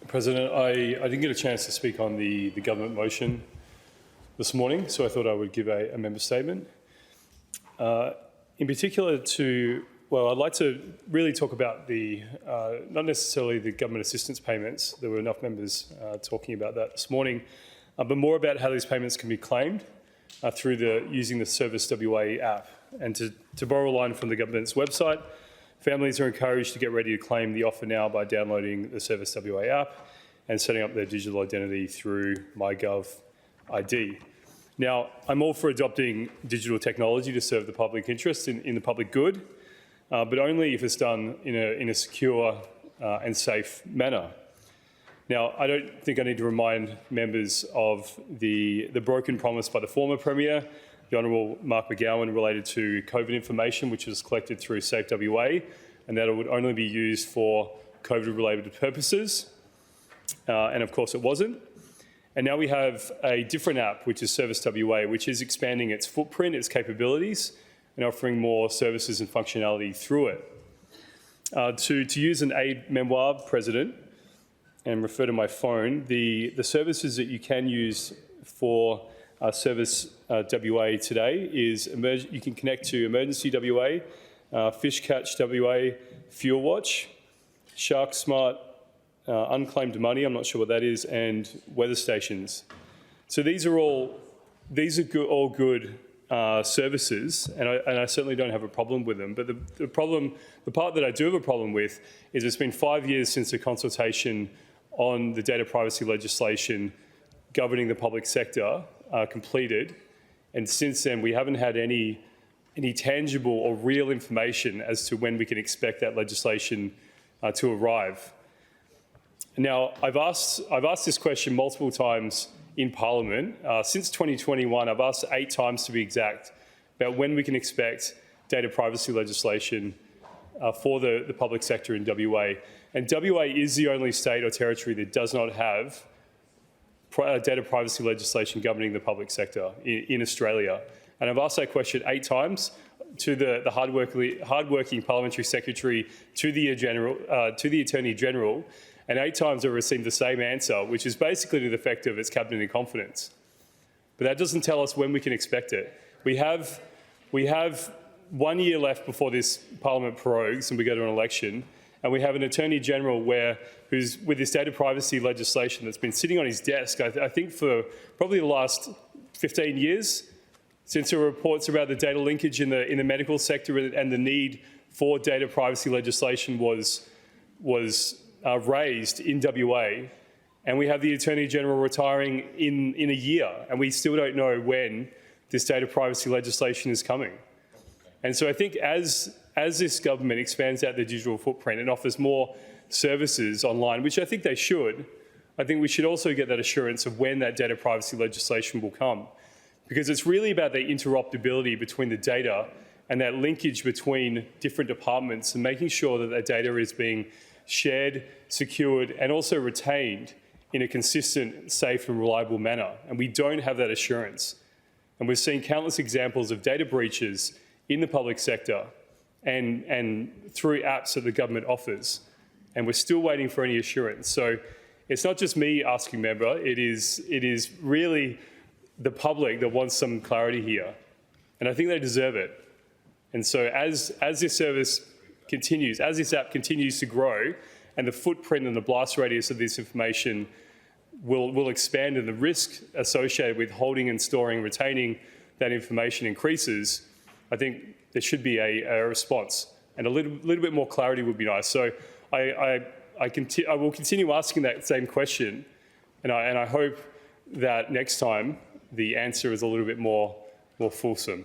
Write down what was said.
President, I didn't get a chance to speak on the government motion this morning, so I thought I would give a member statement. In particular I'd like to really talk about not necessarily the government assistance payments. There were enough members talking about that this morning, but more about how these payments can be claimed through using the Service WA app. And to borrow a line from the government's website, families are encouraged to get ready to claim the offer now by downloading the Service WA app and setting up their digital identity through MyGov ID. Now, I'm all for adopting digital technology to serve the public interest in the public good, but only if it's done in a secure and safe manner. Now, I don't think I need to remind members of the broken promise by the former Premier, the Honourable Mark McGowan, related to COVID information, which was collected through Safe WA, and that it would only be used for COVID-related purposes. And of course, it wasn't. And now we have a different app, which is Service WA, which is expanding its footprint, its capabilities, and offering more services and functionality through it. To use an aid memoir, President, and refer to my phone, the services that you can use for Service WA today is you can connect to Emergency WA, Fish Catch WA, Fuel Watch, Shark Smart, Unclaimed Money, I'm not sure what that is, and weather stations. So these are all good services, and I certainly don't have a problem with them. But the part that I do have a problem with is it's been 5 years since the consultation on the data privacy legislation governing the public sector completed, and since then we haven't had any tangible or real information as to when we can expect that legislation to arrive. Now, I've asked this question multiple times in Parliament. Since 2021, I've asked 8 times to be exact about when we can expect data privacy legislation for the public sector in WA. And WA is the only state or territory that does not have data privacy legislation governing the public sector in Australia. And I've asked that question 8 times to the hardworking parliamentary secretary, to the Attorney General, and 8 times I've received the same answer, which is basically to the effect of it's cabinet in confidence. But that doesn't tell us when we can expect it. We have 1 year left before this Parliament prorogues and we go to an election, and we have an Attorney General who's with this data privacy legislation that's been sitting on his desk, I think for probably the last 15 years, since there were reports about the data linkage in the medical sector and the need for data privacy legislation was raised in WA, and we have the Attorney General retiring in a year, and we still don't know when this data privacy legislation is coming. And so I think as this government expands out their digital footprint and offers more services online, which I think they should, I think we should also get that assurance of when that data privacy legislation will come, because it's really about the interoperability between the data and that linkage between different departments and making sure that data is being shared, secured, and also retained in a consistent, safe and reliable manner. And we don't have that assurance. And we've seen countless examples of data breaches in the public sector and through apps that the government offers. And we're still waiting for any assurance. So it's not just me asking, member, it is really the public that wants some clarity here. And I think they deserve it. And so as this service continues, as this app continues to grow, and the footprint and the blast radius of this information will expand, and the risk associated with holding and storing, retaining that information increases, I think there should be a response, and a little bit more clarity would be nice. So I will continue asking that same question, and I hope that next time the answer is a little bit more fulsome.